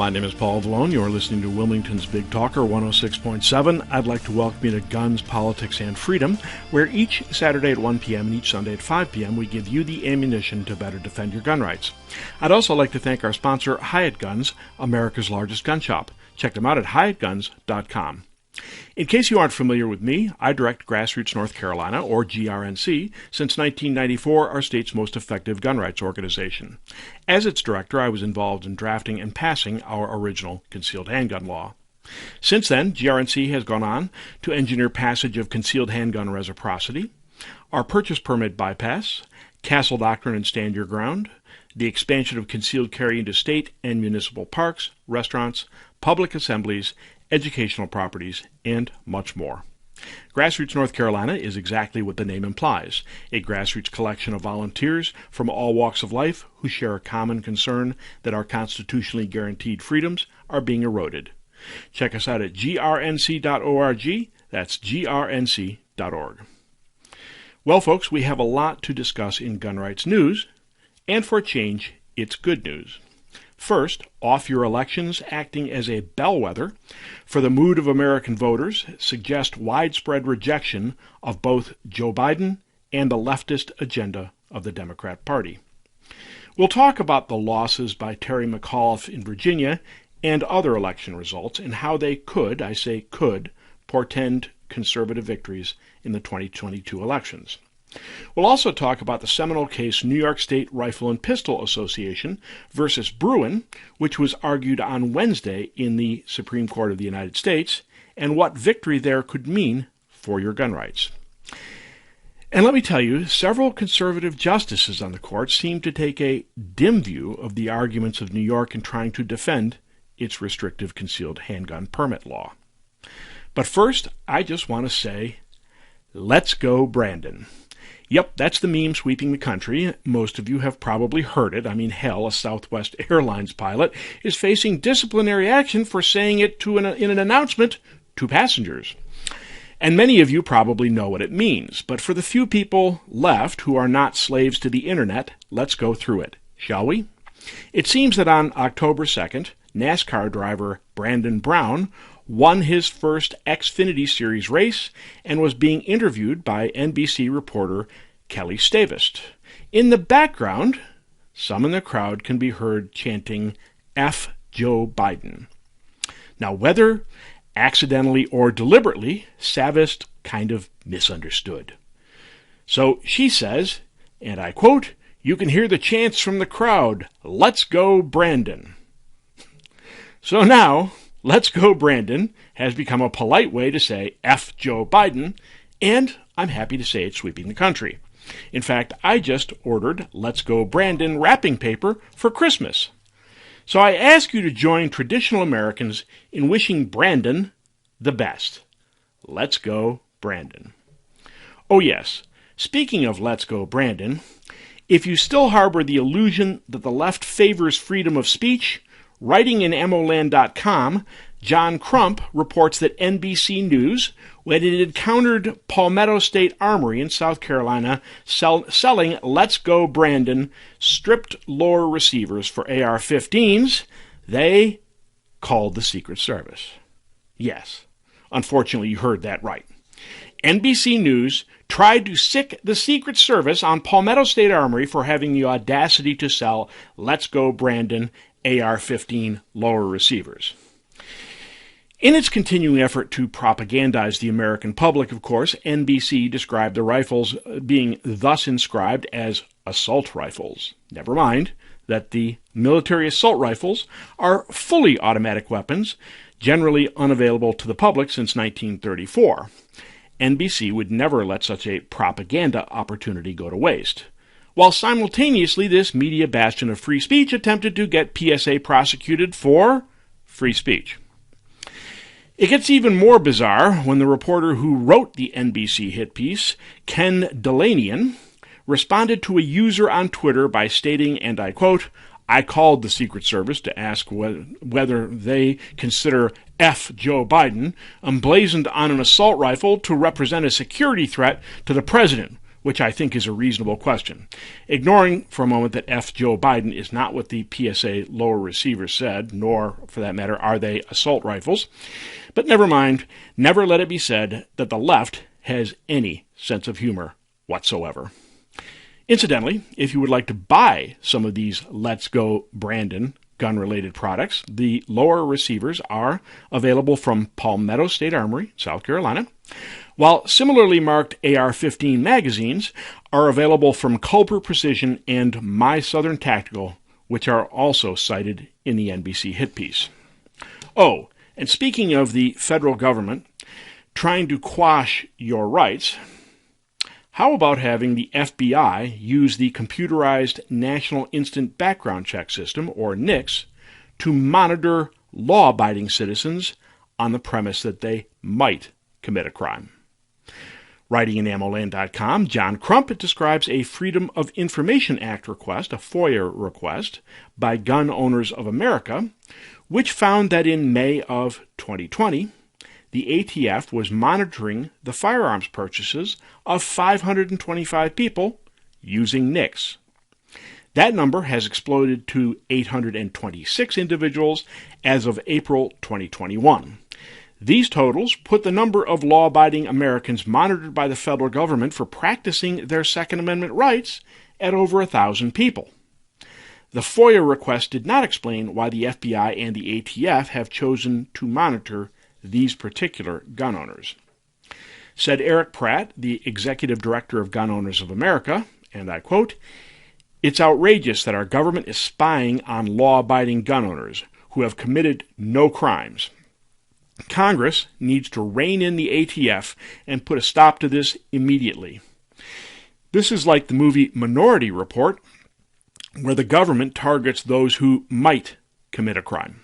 My name is Paul Vallone. You're listening to Wilmington's Big Talker 106.7. I'd like to welcome you to Guns, Politics, and Freedom, where each Saturday at 1 p.m. and each Sunday at 5 p.m. we give you the ammunition to better defend your gun rights. I'd also like to thank our sponsor, Hyatt Guns, America's largest gun shop. Check them out at hyattguns.com. In case you aren't familiar with me, I direct Grassroots North Carolina, or GRNC, since 1994, our state's most effective gun rights organization. As its director, I was involved in drafting and passing our original concealed handgun law. Since then, GRNC has gone on to engineer passage of concealed handgun reciprocity, our purchase permit bypass, Castle Doctrine and Stand Your Ground, the expansion of concealed carry into state and municipal parks, restaurants, public assemblies, educational properties, and much more. Grassroots North Carolina is exactly what the name implies, a grassroots collection of volunteers from all walks of life who share a common concern that our constitutionally guaranteed freedoms are being eroded. Check us out at grnc.org. That's grnc.org. Well, folks, we have a lot to discuss in gun rights news, and for a change, it's good news. First, off your elections acting as a bellwether for the mood of American voters suggest widespread rejection of both Joe Biden and the leftist agenda of the Democrat Party. We'll talk about the losses by Terry McAuliffe in Virginia and other election results and how they could, I say could, portend conservative victories in the 2022 elections. We'll also talk about the seminal case New York State Rifle and Pistol Association versus Bruin, which was argued on Wednesday in the Supreme Court of the United States, and what victory there could mean for your gun rights. And let me tell you, several conservative justices on the court seem to take a dim view of the arguments of New York in trying to defend its restrictive concealed handgun permit law. But first, I just want to say, let's go, Brandon. Yep, that's the meme sweeping the country. Most of you have probably heard it. I mean, hell, a Southwest Airlines pilot is facing disciplinary action for saying it in an announcement to passengers. And many of you probably know what it means. But for the few people left who are not slaves to the internet, let's go through it, shall we? It seems that on October 2nd, NASCAR driver Brandon Brown won his first Xfinity Series race and was being interviewed by NBC reporter Kelly Stavist. In the background, some in the crowd can be heard chanting, F Joe Biden. Now, whether accidentally or deliberately, Stavist kind of misunderstood. So she says, and I quote, "You can hear the chants from the crowd, 'Let's go, Brandon.'" So now, "Let's go, Brandon" has become a polite way to say F Joe Biden, and I'm happy to say it's sweeping the country. In fact, I just ordered Let's Go Brandon wrapping paper for Christmas. So I ask you to join traditional Americans in wishing Brandon the best. Let's go, Brandon. Oh yes, speaking of Let's Go, Brandon, if you still harbor the illusion that the left favors freedom of speech, writing in MOland.com, John Crump reports that NBC News, when it encountered Palmetto State Armory in South Carolina selling Let's Go Brandon stripped lower receivers for AR-15s, they called the Secret Service. Yes, unfortunately you heard that right. NBC News tried to sic the Secret Service on Palmetto State Armory for having the audacity to sell Let's Go Brandon AR-15 lower receivers. In its continuing effort to propagandize the American public, of course, NBC described the rifles being thus inscribed as assault rifles. Never mind that the military assault rifles are fully automatic weapons, generally unavailable to the public since 1934. NBC would never let such a propaganda opportunity go to waste. While simultaneously this media bastion of free speech attempted to get PSA prosecuted for free speech. It gets even more bizarre when the reporter who wrote the NBC hit piece, Ken Delanian, responded to a user on Twitter by stating, and I quote, "I called the Secret Service to ask whether they consider F. Joe Biden emblazoned on an assault rifle to represent a security threat to the president, which I think is a reasonable question. Ignoring for a moment that F. Joe Biden is not what the PSA lower receivers said, nor, for that matter, are they assault rifles. But never mind, never let it be said that the left has any sense of humor whatsoever. Incidentally, if you would like to buy some of these Let's Go Brandon gun-related products, the lower receivers are available from Palmetto State Armory, South Carolina, while similarly marked AR-15 magazines are available from Culper Precision and My Southern Tactical, which are also cited in the NBC hit piece. Oh, and speaking of the federal government trying to quash your rights, how about having the FBI use the Computerized National Instant Background Check System, or NICS, to monitor law-abiding citizens on the premise that they might commit a crime? Writing in AmmoLand.com, John Crumpet describes a Freedom of Information Act request, a FOIA request, by Gun Owners of America, which found that in May of 2020, the ATF was monitoring the firearms purchases of 525 people using NICS. That number has exploded to 826 individuals as of April 2021. These totals put the number of law-abiding Americans monitored by the federal government for practicing their Second Amendment rights at over 1,000 people. The FOIA request did not explain why the FBI and the ATF have chosen to monitor these particular gun owners. Said Eric Pratt, the executive director of Gun Owners of America, and I quote, "It's outrageous that our government is spying on law-abiding gun owners who have committed no crimes. Congress needs to rein in the ATF and put a stop to this immediately. This is like the movie Minority Report, where the government targets those who might commit a crime.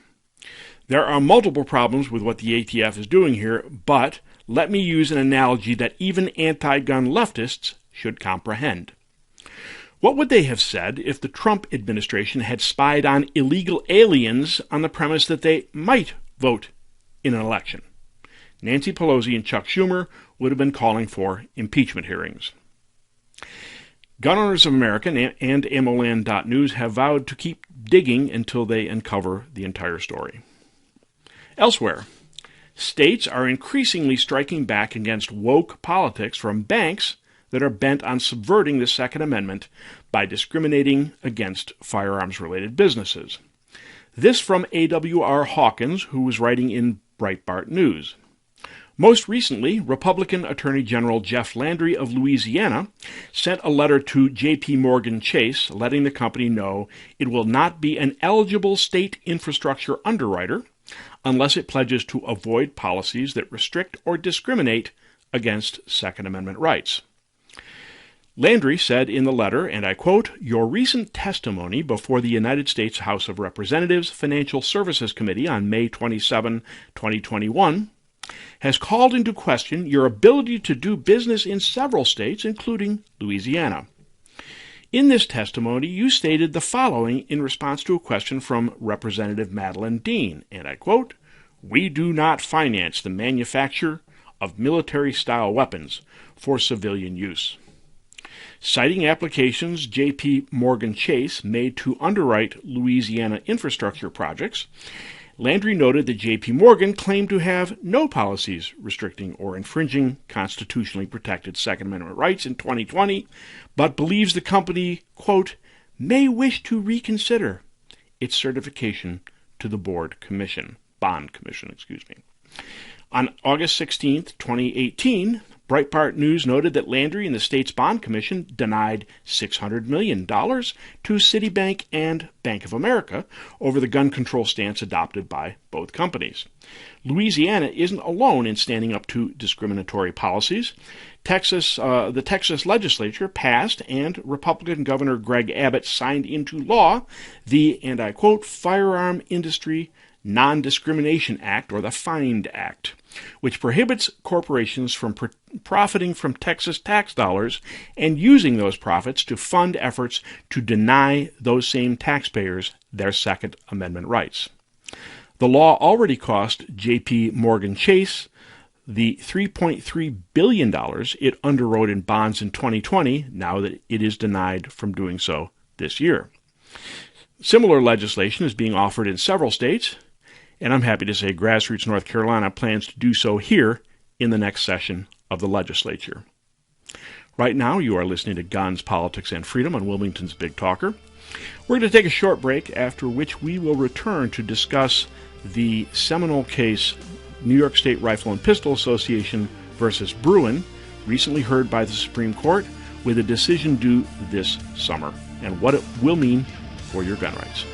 There are multiple problems with what the ATF is doing here, but let me use an analogy that even anti-gun leftists should comprehend. What would they have said if the Trump administration had spied on illegal aliens on the premise that they might vote in an election? Nancy Pelosi and Chuck Schumer would have been calling for impeachment hearings. Gun Owners of America and AmmoLand.news have vowed to keep digging until they uncover the entire story. Elsewhere, states are increasingly striking back against woke politics from banks that are bent on subverting the Second Amendment by discriminating against firearms-related businesses. This from A.W.R. Hawkins, who was writing in Breitbart News. Most recently, Republican Attorney General Jeff Landry of Louisiana sent a letter to J.P. Morgan Chase letting the company know it will not be an eligible state infrastructure underwriter unless it pledges to avoid policies that restrict or discriminate against Second Amendment rights. Landry said in the letter, and I quote, "Your recent testimony before the United States House of Representatives Financial Services Committee on May 27, 2021, has called into question your ability to do business in several states, including Louisiana. In this testimony, you stated the following in response to a question from Representative Madeleine Dean, and I quote, "We do not finance the manufacture of military-style weapons for civilian use." Citing applications J.P. Morgan Chase made to underwrite Louisiana infrastructure projects, Landry noted that J.P. Morgan claimed to have no policies restricting or infringing constitutionally protected Second Amendment rights in 2020, but believes the company, quote, "may wish to reconsider its certification to the Bond Commission. On August 16, 2018, Breitbart News noted that Landry and the state's bond commission denied $600 million to Citibank and Bank of America over the gun control stance adopted by both companies. Louisiana isn't alone in standing up to discriminatory policies. The Texas legislature passed and Republican Governor Greg Abbott signed into law the, and I quote, Firearm Industry Non-Discrimination Act, or the FIND Act, which prohibits corporations from profiting from Texas tax dollars and using those profits to fund efforts to deny those same taxpayers their Second Amendment rights. The law already cost J.P. Morgan Chase the $3.3 billion it underwrote in bonds in 2020 now that it is denied from doing so this year. Similar legislation is being offered in several states, and I'm happy to say Grassroots North Carolina plans to do so here in the next session of the legislature. Right now, you are listening to Guns, Politics, and Freedom on Wilmington's Big Talker. We're going to take a short break, after which we will return to discuss the seminal case New York State Rifle and Pistol Association versus Bruin, recently heard by the Supreme Court, with a decision due this summer, and what it will mean for your gun rights.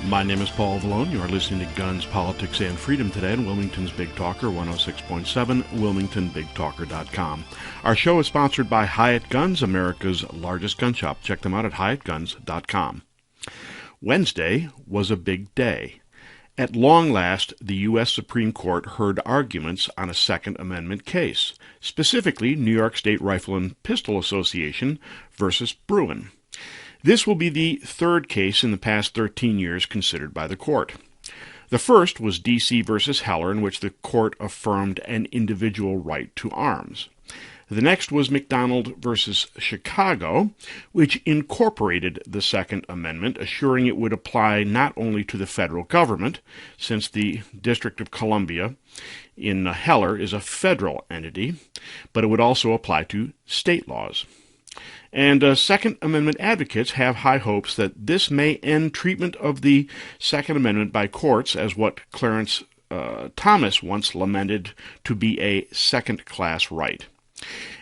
My name is Paul Vallone. You are listening to Guns, Politics, and Freedom today on Wilmington's Big Talker, 106.7, WilmingtonBigTalker.com. Our show is sponsored by Hyatt Guns, America's largest gun shop. Check them out at HyattGuns.com. Wednesday was a big day. At long last, the U.S. Supreme Court heard arguments on a Second Amendment case, specifically New York State Rifle and Pistol Association versus Bruin. This will be the third case in the past 13 years considered by the court. The first was D.C. versus Heller, in which the court affirmed an individual right to arms. The next was McDonald versus Chicago, which incorporated the Second Amendment, assuring it would apply not only to the federal government, since the District of Columbia in Heller is a federal entity, but it would also apply to state laws. And Second Amendment advocates have high hopes that this may end treatment of the Second Amendment by courts as what Clarence Thomas once lamented to be a second-class right.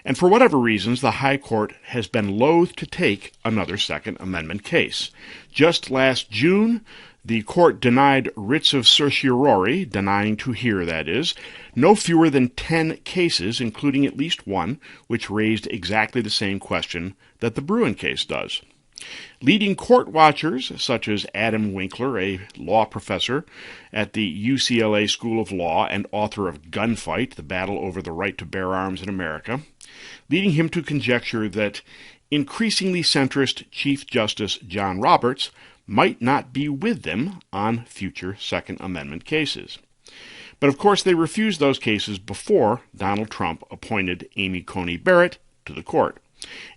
And for whatever reasons, the High Court has been loath to take another Second Amendment case. Just last June, the court denied writs of certiorari, denying to hear, that is, no fewer than 10 cases, including at least one, which raised exactly the same question that the Bruin case does. Leading court watchers, such as Adam Winkler, a law professor at the UCLA School of Law and author of Gunfight, The Battle Over the Right to Bear Arms in America, leading him to conjecture that increasingly centrist Chief Justice John Roberts might not be with them on future Second Amendment cases. But of course they refused those cases before Donald Trump appointed Amy Coney Barrett to the court.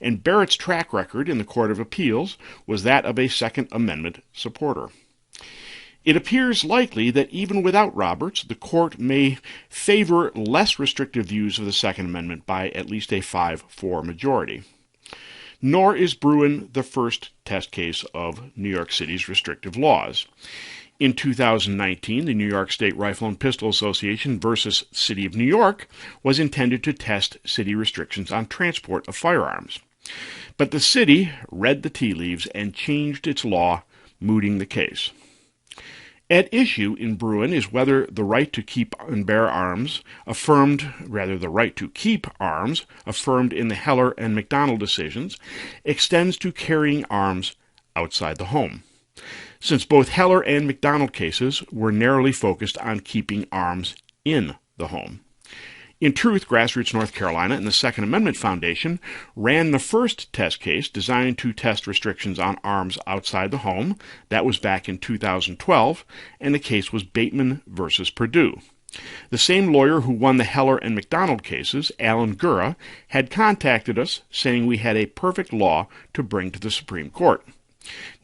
And Barrett's track record in the Court of Appeals was that of a Second Amendment supporter. It appears likely that even without Roberts, the court may favor less restrictive views of the Second Amendment by at least a 5-4 majority. Nor is Bruin the first test case of New York City's restrictive laws. In 2019, the New York State Rifle and Pistol Association versus City of New York was intended to test city restrictions on transport of firearms. But the city read the tea leaves and changed its law, mooting the case. At issue in Bruin is whether the right to keep and bear arms the right to keep arms, affirmed in the Heller and McDonald decisions, extends to carrying arms outside the home. Since both Heller and McDonald cases were narrowly focused on keeping arms in the home. In truth, Grassroots North Carolina and the Second Amendment Foundation ran the first test case designed to test restrictions on arms outside the home. That was back in 2012, and the case was Bateman versus Purdue. The same lawyer who won the Heller and McDonald cases, Alan Gura, had contacted us saying we had a perfect law to bring to the Supreme Court.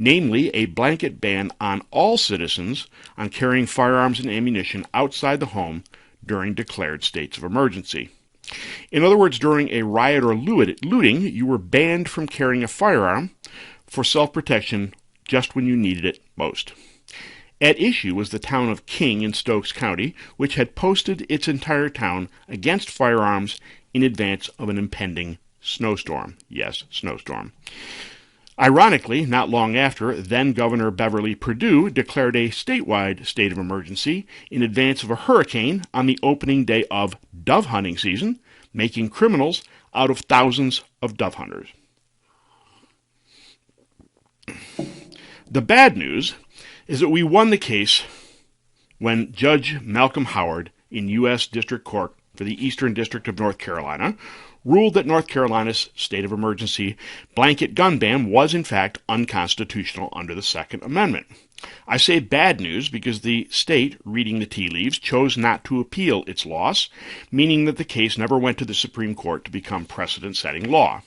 Namely, a blanket ban on all citizens on carrying firearms and ammunition outside the home during declared states of emergency. In other words, during a riot or looting, you were banned from carrying a firearm for self-protection just when you needed it most. At issue was the town of King in Stokes County, which had posted its entire town against firearms in advance of an impending snowstorm. Yes, snowstorm. Ironically, not long after, then-Governor Beverly Perdue declared a statewide state of emergency in advance of a hurricane on the opening day of dove hunting season, making criminals out of thousands of dove hunters. The bad news is that we won the case when Judge Malcolm Howard in U.S. District Court for the Eastern District of North Carolina ruled that North Carolina's state of emergency blanket gun ban was in fact unconstitutional under the Second Amendment. I say bad news because the state, reading the tea leaves, chose not to appeal its loss, meaning that the case never went to the Supreme Court to become precedent-setting law.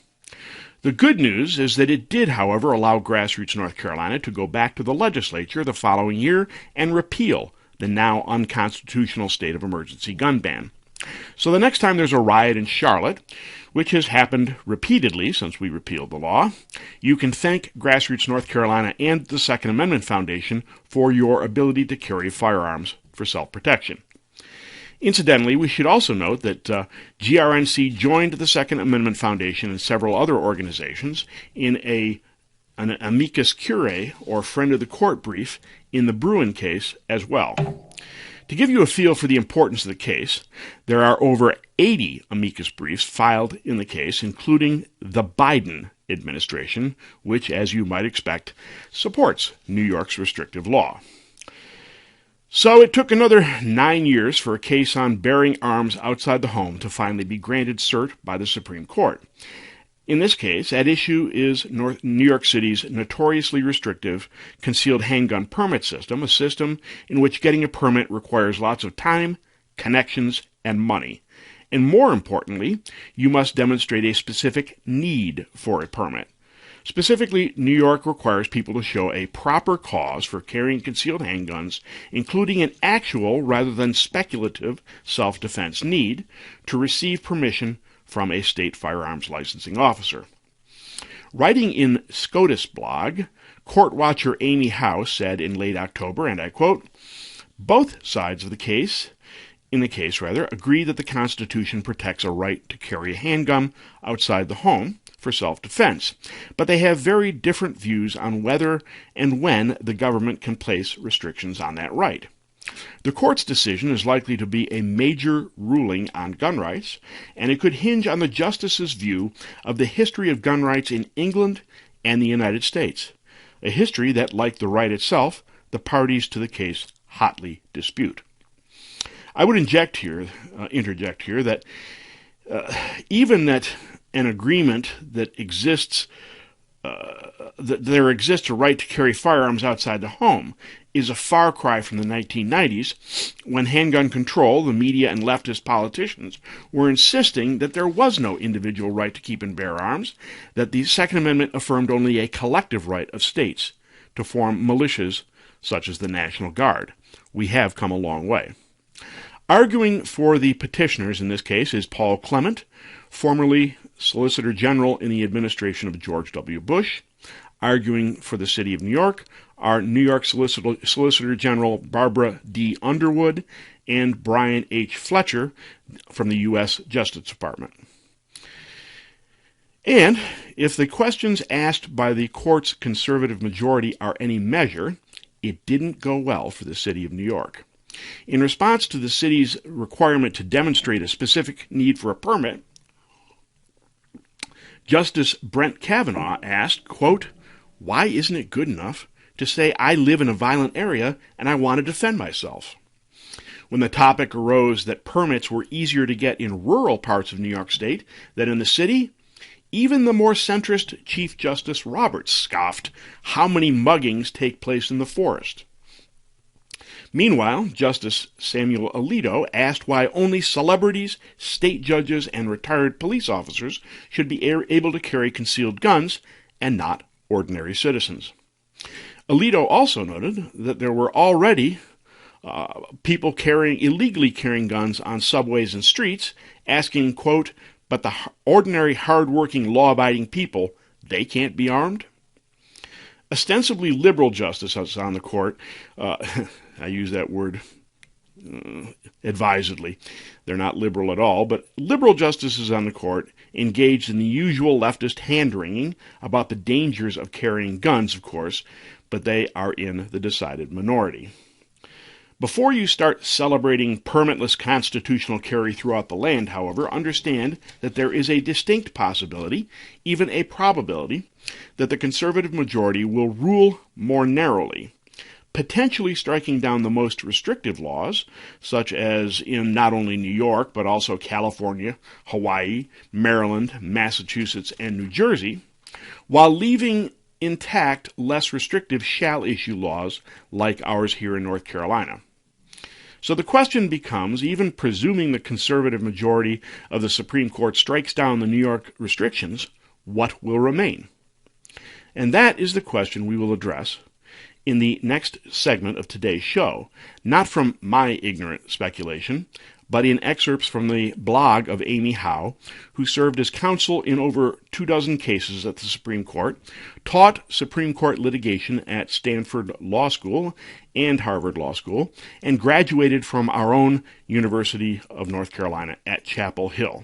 The good news is that it did, however, allow Grassroots North Carolina to go back to the legislature the following year and repeal the now unconstitutional state of emergency gun ban. So the next time there's a riot in Charlotte, which has happened repeatedly since we repealed the law, you can thank Grassroots North Carolina and the Second Amendment Foundation for your ability to carry firearms for self-protection. Incidentally, we should also note that GRNC joined the Second Amendment Foundation and several other organizations in an amicus curiae, or friend of the court brief, in the Bruin case as well. To give you a feel for the importance of the case, there are over 80 amicus briefs filed in the case, including the Biden administration, which, as you might expect, supports New York's restrictive law. So it took another 9 years for a case on bearing arms outside the home to finally be granted cert by the Supreme Court. In this case, at issue is New York City's notoriously restrictive concealed handgun permit system, a system in which getting a permit requires lots of time, connections, and money. And more importantly, you must demonstrate a specific need for a permit. Specifically, New York requires people to show a proper cause for carrying concealed handguns, including an actual rather than speculative self-defense need to receive permission from a state firearms licensing officer. Writing in SCOTUS blog, court watcher Amy House said in late October, and I quote, "Both sides of the case, agree that the Constitution protects a right to carry a handgun outside the home for self-defense, but they have very different views on whether and when the government can place restrictions on that right. The court's decision is likely to be a major ruling on gun rights, and it could hinge on the justice's view of the history of gun rights in England and the United States, a history that, like the right itself, the parties to the case hotly dispute." I would interject here that even that an agreement that exists, that there exists a right to carry firearms outside the home, is a far cry from the 1990s, when handgun control, the media, and leftist politicians were insisting that there was no individual right to keep and bear arms, that the Second Amendment affirmed only a collective right of states to form militias such as the National Guard. We have come a long way. Arguing for the petitioners in this case is Paul Clement, formerly Solicitor General in the administration of George W. Bush. Arguing for the City of New York are New York Solicitor General Barbara D. Underwood and Brian H. Fletcher from the U.S. Justice Department. And if the questions asked by the court's conservative majority are any measure, it didn't go well for the City of New York. In response to the city's requirement to demonstrate a specific need for a permit, Justice Brent Kavanaugh asked, quote, "Why isn't it good enough to say I live in a violent area and I want to defend myself?" When the topic arose that permits were easier to get in rural parts of New York State than in the city, even the more centrist Chief Justice Roberts scoffed how many muggings take place in the forest. Meanwhile, Justice Samuel Alito asked why only celebrities, state judges, and retired police officers should be able to carry concealed guns and not ordinary citizens. Alito also noted that there were already people illegally carrying guns on subways and streets, asking, quote, "But the ordinary, hard-working, law-abiding people, they can't be armed?" Ostensibly liberal justices on the court, I use that word advisedly. They're not liberal at all, but liberal justices on the court engaged in the usual leftist hand-wringing about the dangers of carrying guns, of course, but they are in the decided minority. Before you start celebrating permitless constitutional carry throughout the land, however, understand that there is a distinct possibility, even a probability, that the conservative majority will rule more narrowly, potentially striking down the most restrictive laws, such as in not only New York, but also California, Hawaii, Maryland, Massachusetts, and New Jersey, while leaving intact less restrictive shall-issue laws like ours here in North Carolina. So the question becomes, even presuming the conservative majority of the Supreme Court strikes down the New York restrictions, what will remain? And that is the question we will address in the next segment of today's show, not from my ignorant speculation, but in excerpts from the blog of Amy Howe, who served as counsel in over 24 cases at the Supreme Court, taught Supreme Court litigation at Stanford Law School and Harvard Law School, and graduated from our own University of North Carolina at Chapel Hill.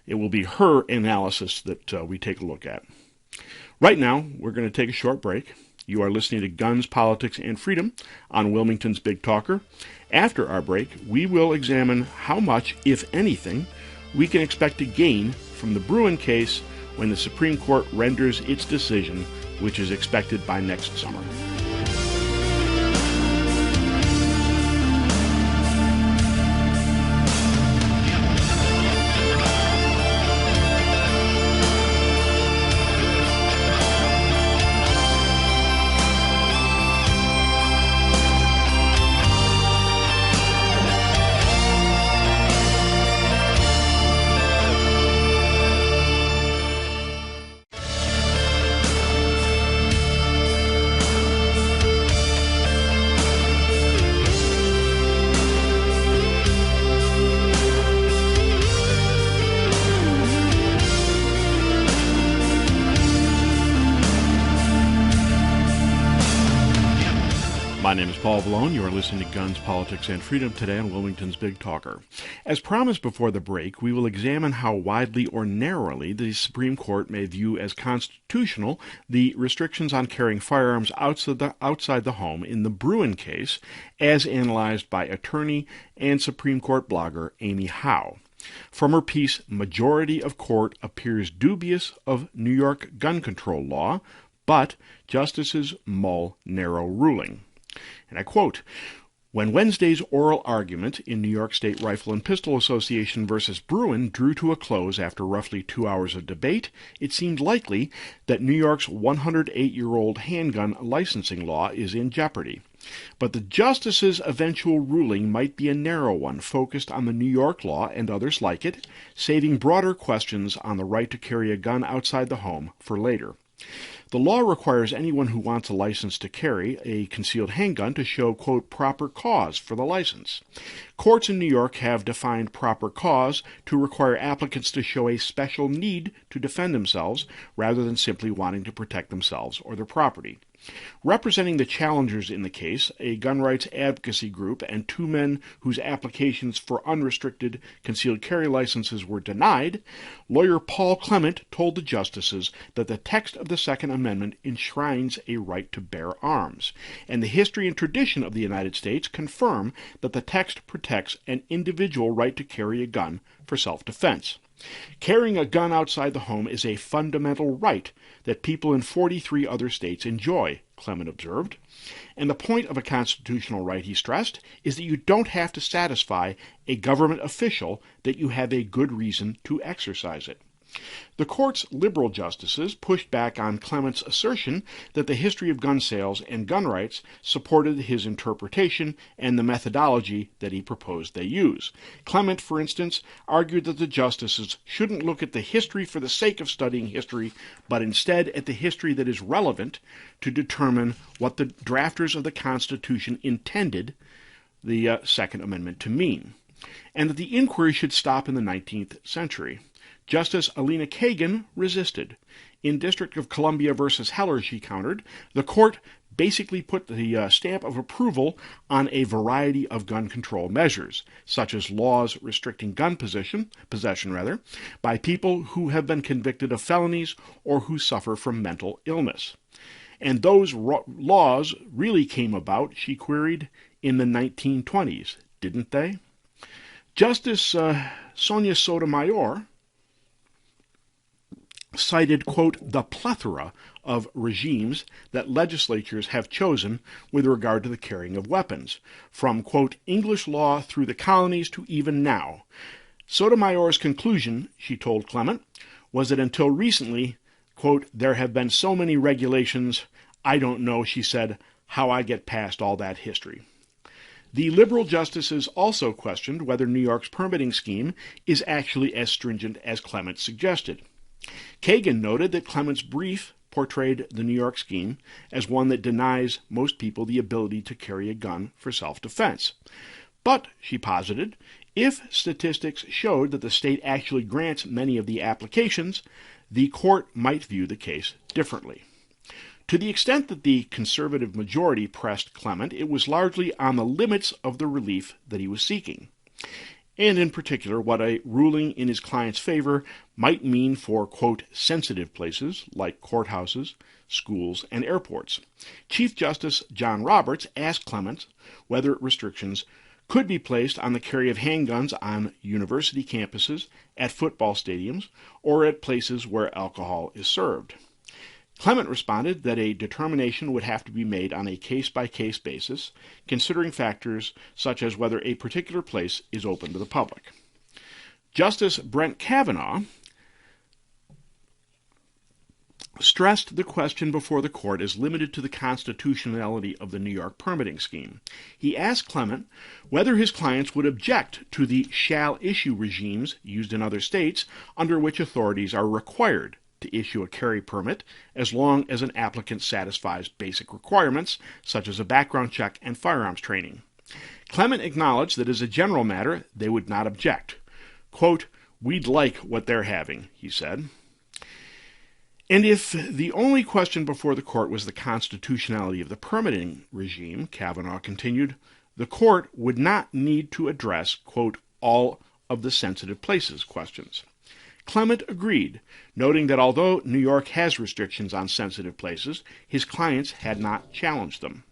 It will be her analysis that we take a look at. Right now, we're going to take a short break. You are listening to Guns, Politics, and Freedom on Wilmington's Big Talker. After our break, we will examine how much, if anything, we can expect to gain from the Bruen case when the Supreme Court renders its decision, which is expected by next summer. My name is Paul Vallone. You are listening to Guns, Politics, and Freedom today on Wilmington's Big Talker. As promised before the break, we will examine how widely or narrowly the Supreme Court may view as constitutional the restrictions on carrying firearms outside the home in the Bruen case, as analyzed by attorney and Supreme Court blogger Amy Howe. From her piece, Majority of Court Appears Dubious of New York Gun Control Law, but Justices Mull Narrow Ruling. And I quote, "When Wednesday's oral argument in New York State Rifle and Pistol Association versus Bruen drew to a close after roughly 2 hours of debate, it seemed likely that New York's 108-year-old handgun licensing law is in jeopardy. But the justices' eventual ruling might be a narrow one, focused on the New York law and others like it, saving broader questions on the right to carry a gun outside the home for later. The law requires anyone who wants a license to carry a concealed handgun to show, quote, proper cause for the license. Courts in New York have defined proper cause to require applicants to show a special need to defend themselves rather than simply wanting to protect themselves or their property. Representing the challengers in the case, a gun rights advocacy group and 2 men whose applications for unrestricted concealed carry licenses were denied, lawyer Paul Clement told the justices that the text of the Second Amendment enshrines a right to bear arms, and the history and tradition of the United States confirm that the text protects an individual right to carry a gun for self-defense. Carrying a gun outside the home is a fundamental right that people in 43 other states enjoy, Clement observed. And the point of a constitutional right, he stressed, is that you don't have to satisfy a government official that you have a good reason to exercise it. The court's liberal justices pushed back on Clement's assertion that the history of gun sales and gun rights supported his interpretation and the methodology that he proposed they use. Clement, for instance, argued that the justices shouldn't look at the history for the sake of studying history, but instead at the history that is relevant to determine what the drafters of the Constitution intended the Second Amendment to mean, and that the inquiry should stop in the 19th century. Justice Alina Kagan resisted. In District of Columbia versus Heller, she countered, the court basically put the stamp of approval on a variety of gun control measures, such as laws restricting gun possession by people who have been convicted of felonies or who suffer from mental illness. And those laws really came about, she queried, in the 1920s, didn't they? Justice Sonia Sotomayor cited, quote, the plethora of regimes that legislatures have chosen with regard to the carrying of weapons, from, quote, English law through the colonies to even now. Sotomayor's conclusion, she told Clement, was that until recently, quote, there have been so many regulations, I don't know, she said, how I get past all that history. The liberal justices also questioned whether New York's permitting scheme is actually as stringent as Clement suggested. Kagan noted that Clement's brief portrayed the New York scheme as one that denies most people the ability to carry a gun for self-defense. But, she posited, if statistics showed that the state actually grants many of the applications, the court might view the case differently. To the extent that the conservative majority pressed Clement, it was largely on the limits of the relief that he was seeking, and in particular what a ruling in his client's favor might mean for, quote, sensitive places like courthouses, schools, and airports. Chief Justice John Roberts asked Clement whether restrictions could be placed on the carry of handguns on university campuses, at football stadiums, or at places where alcohol is served. Clement responded that a determination would have to be made on a case-by-case basis, considering factors such as whether a particular place is open to the public. Justice Brett Kavanaugh stressed the question before the court is limited to the constitutionality of the New York permitting scheme. He asked Clement whether his clients would object to the shall-issue regimes used in other states under which authorities are required to issue a carry permit as long as an applicant satisfies basic requirements such as a background check and firearms training. Clement acknowledged that as a general matter they would not object. Quote, we'd like what they're having, he said. And if the only question before the court was the constitutionality of the permitting regime, Kavanaugh continued, the court would not need to address, quote, all of the sensitive places questions. Clement agreed, noting that although New York has restrictions on sensitive places, his clients had not challenged them.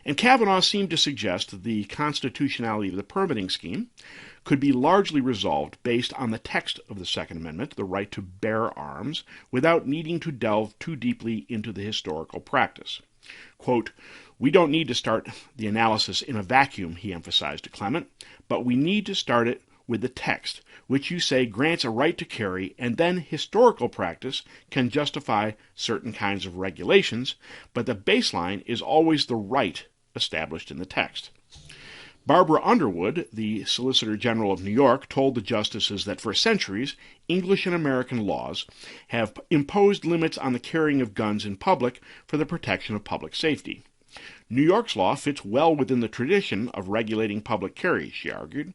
And Kavanaugh seemed to suggest that the constitutionality of the permitting scheme could be largely resolved based on the text of the Second Amendment, the right to bear arms, without needing to delve too deeply into the historical practice. Quote, we don't need to start the analysis in a vacuum, he emphasized to Clement, but we need to start it with the text, which you say grants a right to carry, and then historical practice can justify certain kinds of regulations, but the baseline is always the right established in the text. Barbara Underwood, the Solicitor General of New York, told the justices that for centuries, English and American laws have imposed limits on the carrying of guns in public for the protection of public safety. New York's law fits well within the tradition of regulating public carry, she argued.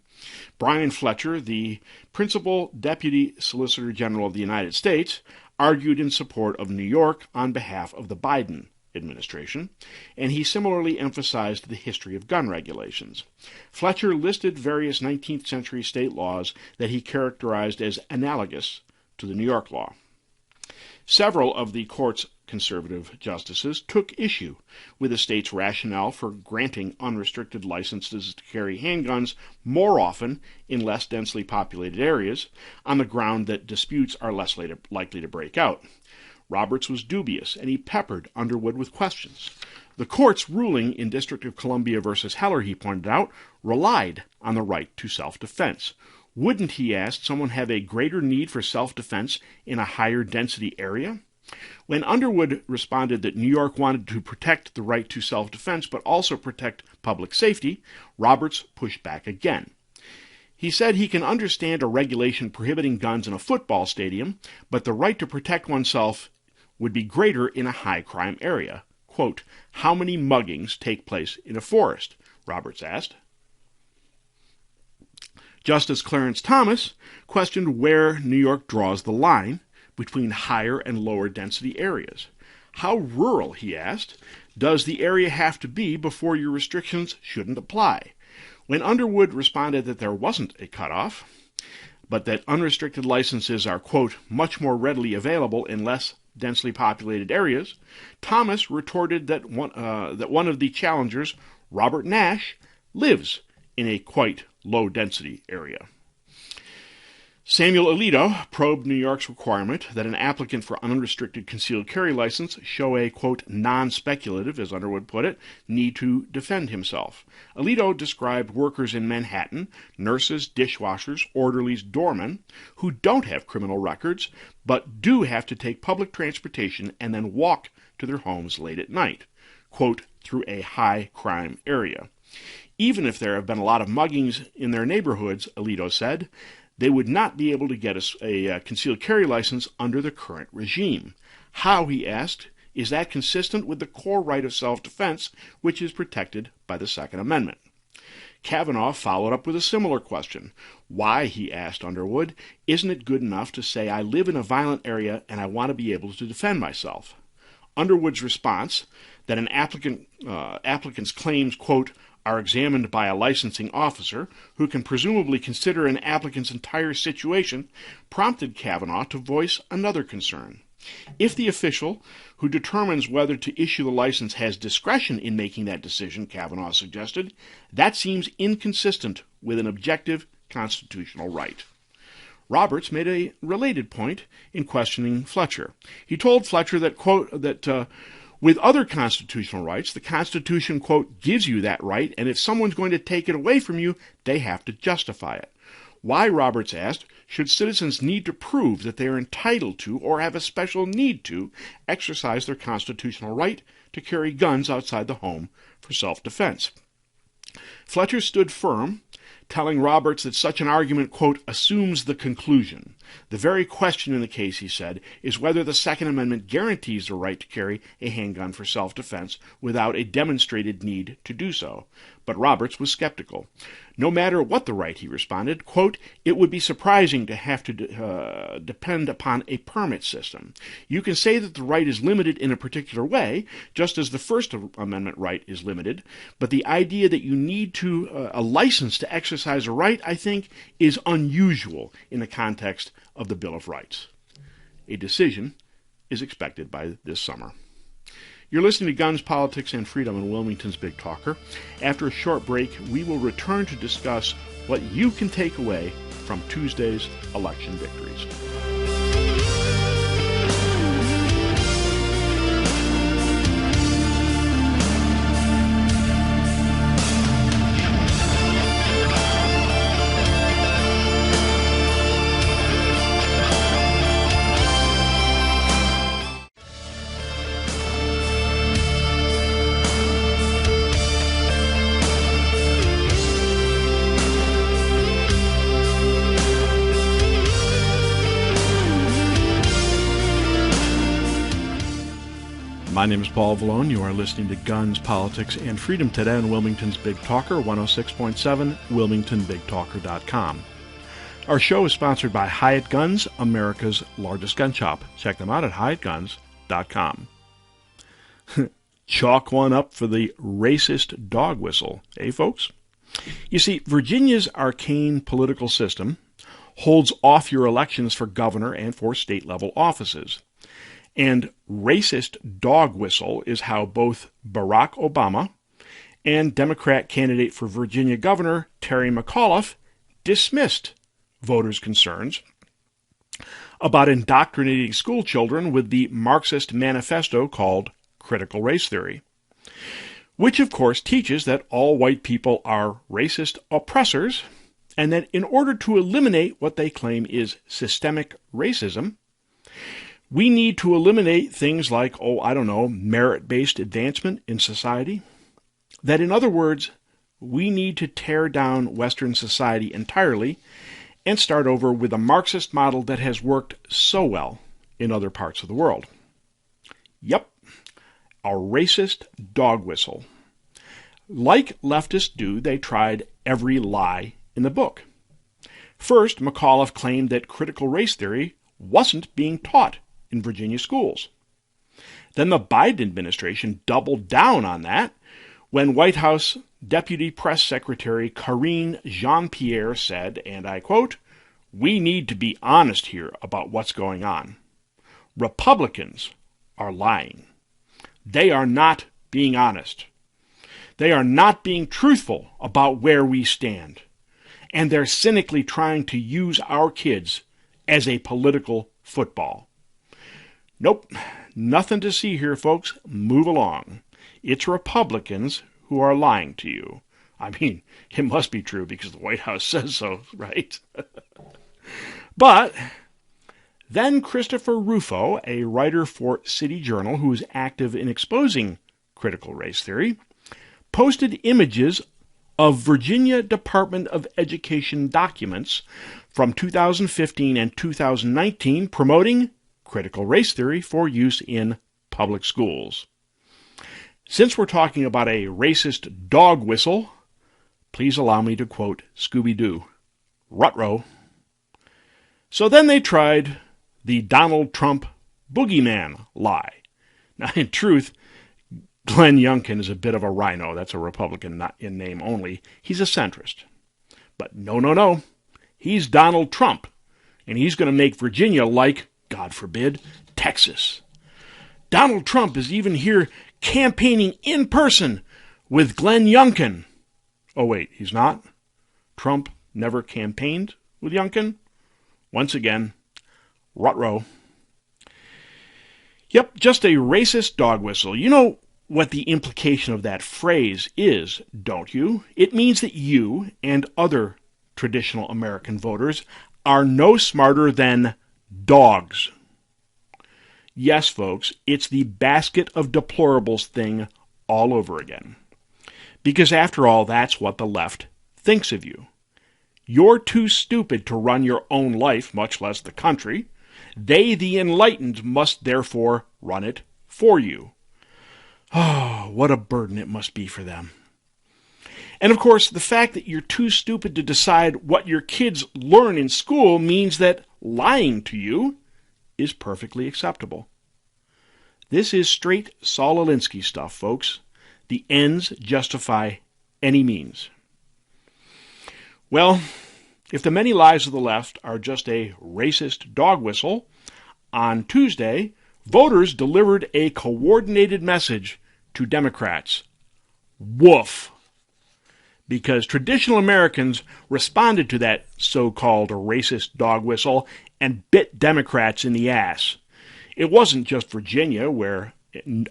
Brian Fletcher, the Principal Deputy Solicitor General of the United States, argued in support of New York on behalf of the Biden administration, and he similarly emphasized the history of gun regulations. Fletcher listed various 19th century state laws that he characterized as analogous to the New York law. Several of the court's conservative justices took issue with the state's rationale for granting unrestricted licenses to carry handguns more often in less densely populated areas on the ground that disputes are less likely to break out. Roberts was dubious, and he peppered Underwood with questions. The court's ruling in District of Columbia versus Heller, he pointed out, relied on the right to self-defense. Wouldn't, he asked, someone have a greater need for self-defense in a higher density area? When Underwood responded that New York wanted to protect the right to self-defense but also protect public safety, Roberts pushed back again. He said he can understand a regulation prohibiting guns in a football stadium, but the right to protect oneself would be greater in a high-crime area. Quote, how many muggings take place in a forest? Roberts asked. Justice Clarence Thomas questioned where New York draws the line between higher and lower density areas. How rural, he asked, does the area have to be before your restrictions shouldn't apply? When Underwood responded that there wasn't a cutoff, but that unrestricted licenses are, quote, much more readily available in less densely populated areas, Thomas retorted that one of the challengers, Robert Nash, lives in a quite low-density area. Samuel Alito probed New York's requirement that an applicant for an unrestricted concealed carry license show a, quote, non-speculative, as Underwood put it, need to defend himself. Alito described workers in Manhattan, nurses, dishwashers, orderlies, doormen, who don't have criminal records, but do have to take public transportation and then walk to their homes late at night, quote, through a high-crime area. Even if there have been a lot of muggings in their neighborhoods, Alito said, they would not be able to get a concealed carry license under the current regime. How, he asked, is that consistent with the core right of self-defense, which is protected by the Second Amendment? Kavanaugh followed up with a similar question. Why, he asked Underwood, isn't it good enough to say I live in a violent area and I want to be able to defend myself? Underwood's response, that an applicant's claims, quote, are examined by a licensing officer who can presumably consider an applicant's entire situation, prompted Kavanaugh to voice another concern. If the official who determines whether to issue the license has discretion in making that decision, Kavanaugh suggested, that seems inconsistent with an objective constitutional right. Roberts made a related point in questioning Fletcher. He told Fletcher that, quote, with other constitutional rights, the Constitution, quote, gives you that right, and if someone's going to take it away from you, they have to justify it. Why, Roberts asked, should citizens need to prove that they are entitled to or have a special need to exercise their constitutional right to carry guns outside the home for self-defense? Fletcher stood firm, telling Roberts that such an argument, quote, assumes the conclusion. The very question in the case, he said, is whether the Second Amendment guarantees the right to carry a handgun for self-defense without a demonstrated need to do so. But Roberts was skeptical. No matter what the right, he responded, quote, it would be surprising to have to depend upon a permit system. You can say that the right is limited in a particular way, just as the First Amendment right is limited, but the idea that you need a license to exercise a right, I think, is unusual in the context of the Bill of Rights. A decision is expected by this summer. You're listening to Guns, Politics, and Freedom on Wilmington's Big Talker. After a short break, we will return to discuss what you can take away from Tuesday's election victories. My name is Paul Vallone. You are listening to Guns, Politics, and Freedom today on Wilmington's Big Talker, 106.7, WilmingtonBigTalker.com. Our show is sponsored by Hyatt Guns, America's largest gun shop. Check them out at HyattGuns.com. Chalk one up for the racist dog whistle, eh, folks? You see, Virginia's arcane political system holds off your elections for governor and for state-level offices. And racist dog whistle is how both Barack Obama and Democrat candidate for Virginia Governor Terry McAuliffe dismissed voters' concerns about indoctrinating school children with the Marxist manifesto called Critical Race Theory, which of course teaches that all white people are racist oppressors, and that in order to eliminate what they claim is systemic racism, we need to eliminate things like, merit-based advancement in society. That, in other words, we need to tear down Western society entirely and start over with a Marxist model that has worked so well in other parts of the world. Yep, a racist dog whistle. Like leftists do, they tried every lie in the book. First, McAuliffe claimed that critical race theory wasn't being taught in Virginia schools. Then the Biden administration doubled down on that when White House Deputy Press Secretary Karine Jean-Pierre said, and I quote, "We need to be honest here about what's going on. Republicans are lying. They are not being honest. They are not being truthful about where we stand. And they're cynically trying to use our kids as a political football." Nope, nothing to see here, folks. Move along. It's Republicans who are lying to you. I mean, it must be true because the White House says so, right? But then Christopher Rufo, a writer for City Journal who is active in exposing critical race theory, posted images of Virginia Department of Education documents from 2015 and 2019 promoting critical race theory for use in public schools. Since we're talking about a racist dog whistle, please allow me to quote Scooby-Doo. Ruh-roh. So then they tried the Donald Trump boogeyman lie. Now, in truth, Glenn Youngkin is a bit of a rhino. That's a Republican, not in name only. He's a centrist. But no. He's Donald Trump, and he's going to make Virginia like, God forbid, Texas. Donald Trump is even here campaigning in person with Glenn Youngkin. Oh, wait, he's not? Trump never campaigned with Youngkin? Once again, ruh-roh. Yep, just a racist dog whistle. You know what the implication of that phrase is, don't you? It means that you and other traditional American voters are no smarter than dogs. Yes, folks, it's the basket of deplorables thing all over again. Because after all, that's what the left thinks of you. You're too stupid to run your own life, much less the country. They, the enlightened, must therefore run it for you. Oh, what a burden it must be for them. And of course, the fact that you're too stupid to decide what your kids learn in school means that lying to you is perfectly acceptable. This is straight Saul Alinsky stuff, folks. The ends justify any means. Well, if the many lies of the left are just a racist dog whistle, on Tuesday, voters delivered a coordinated message to Democrats. Woof! Because traditional Americans responded to that so-called racist dog whistle and bit Democrats in the ass. It wasn't just Virginia, where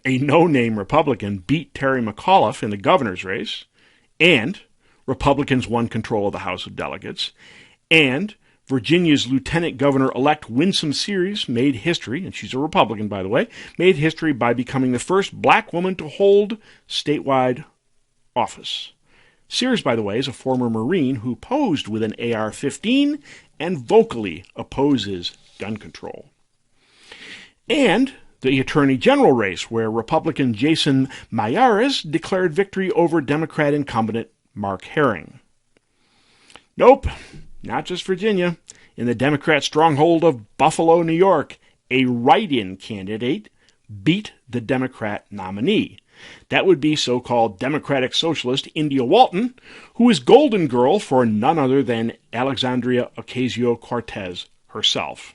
a no-name Republican beat Terry McAuliffe in the governor's race, and Republicans won control of the House of Delegates, and Virginia's Lieutenant Governor-elect Winsome Sears made history, and she's a Republican, by the way, made history by becoming the first black woman to hold statewide office. Sears, by the way, is a former Marine who posed with an AR-15 and vocally opposes gun control. And the Attorney General race, where Republican Jason Miyares declared victory over Democrat incumbent Mark Herring. Nope, not just Virginia. In the Democrat stronghold of Buffalo, New York, a write-in candidate beat the Democrat nominee. That would be so-called Democratic Socialist India Walton, who is golden girl for none other than Alexandria Ocasio-Cortez herself.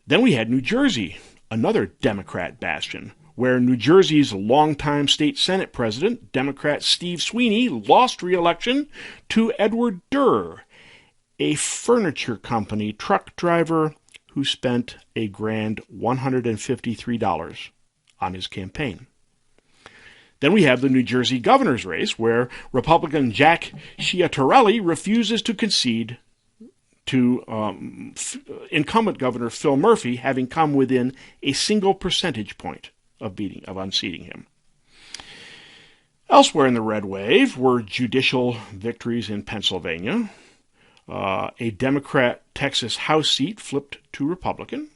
Then we had New Jersey, another Democrat bastion, where New Jersey's longtime state Senate president, Democrat Steve Sweeney, lost re-election to Edward Durr, a furniture company truck driver who spent a grand $153 on his campaign. Then we have the New Jersey governor's race, where Republican Jack Ciattarelli refuses to concede to incumbent Governor Phil Murphy, having come within a single percentage point of unseating him. Elsewhere in the red wave were judicial victories in Pennsylvania. A Democrat Texas House seat flipped to Republican.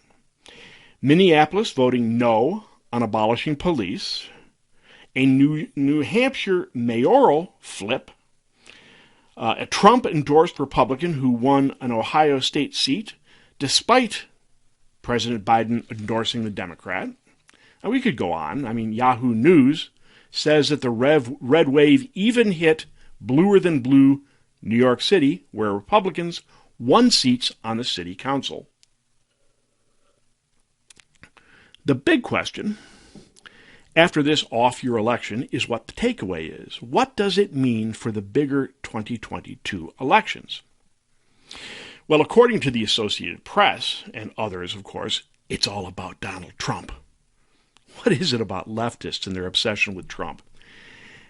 Minneapolis voting no on abolishing police. A New Hampshire mayoral flip. A Trump-endorsed Republican who won an Ohio state seat, despite President Biden endorsing the Democrat. And we could go on. I mean, Yahoo News says that the red wave even hit bluer than blue New York City, where Republicans won seats on the city council. The big question after this off-year election is what the takeaway is. What does it mean for the bigger 2022 elections? Well, according to the Associated Press, and others, of course, it's all about Donald Trump. What is it about leftists and their obsession with Trump?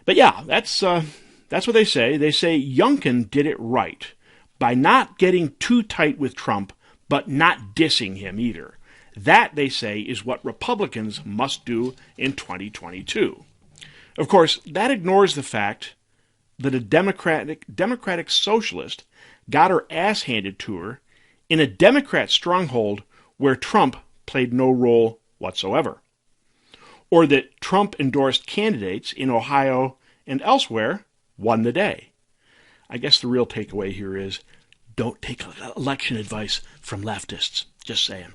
But yeah, that's what they say. They say Youngkin did it right by not getting too tight with Trump, but not dissing him either. That, they say, is what Republicans must do in 2022. Of course, that ignores the fact that a Democratic socialist got her ass handed to her in a Democrat stronghold where Trump played no role whatsoever. Or that Trump-endorsed candidates in Ohio and elsewhere won the day. I guess the real takeaway here is don't take election advice from leftists. Just saying.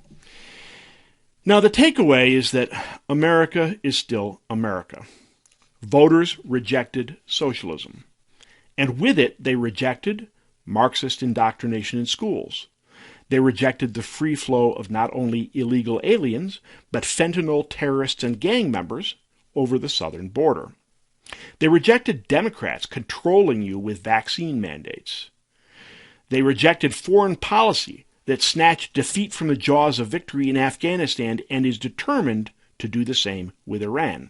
Now, the takeaway is that America is still America. Voters rejected socialism. And with it, they rejected Marxist indoctrination in schools. They rejected the free flow of not only illegal aliens, but fentanyl terrorists and gang members over the southern border. They rejected Democrats controlling you with vaccine mandates. They rejected foreign policy that snatched defeat from the jaws of victory in Afghanistan and is determined to do the same with Iran.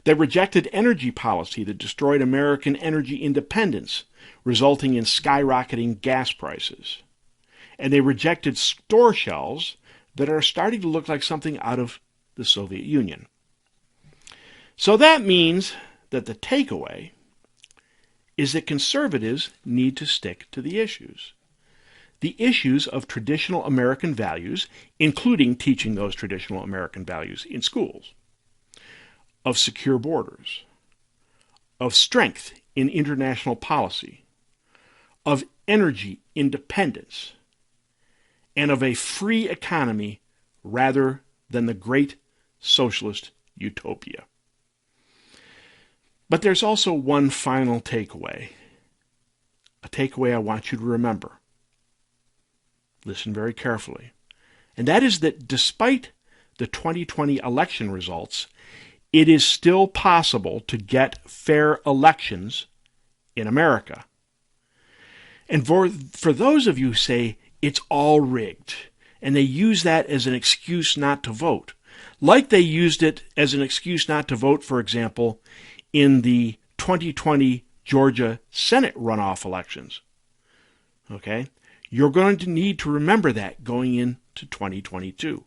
They rejected energy policy that destroyed American energy independence, resulting in skyrocketing gas prices. And they rejected store shelves that are starting to look like something out of the Soviet Union. So that means that the takeaway is that conservatives need to stick to the issues. The issues of traditional American values, including teaching those traditional American values in schools, of secure borders, of strength in international policy, of energy independence, and of a free economy rather than the great socialist utopia. But there's also one final takeaway, a takeaway I want you to remember. Listen very carefully. And that is that despite the 2020 election results, it is still possible to get fair elections in America. And for those of you who say it's all rigged, and they use that as an excuse not to vote, like they used it as an excuse not to vote, for example, in the 2020 Georgia Senate runoff elections. Okay? You're going to need to remember that going into 2022.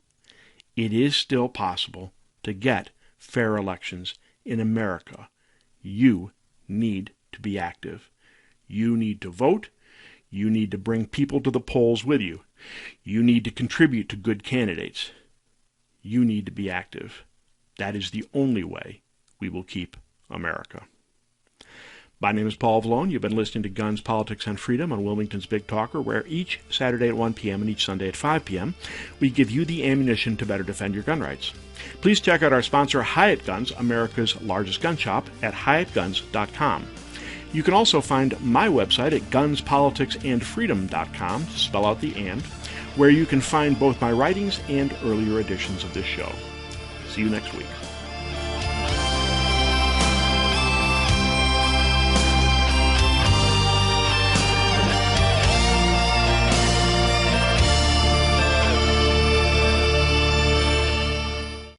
It is still possible to get fair elections in America. You need to be active. You need to vote. You need to bring people to the polls with you. You need to contribute to good candidates. You need to be active. That is the only way we will keep America. My name is Paul Vallone. You've been listening to Guns, Politics, and Freedom on Wilmington's Big Talker, where each Saturday at 1 p.m. and each Sunday at 5 p.m. we give you the ammunition to better defend your gun rights. Please check out our sponsor, Hyatt Guns, America's largest gun shop, at hyattguns.com. You can also find my website at gunspoliticsandfreedom.com, to spell out the and, where you can find both my writings and earlier editions of this show. See you next week.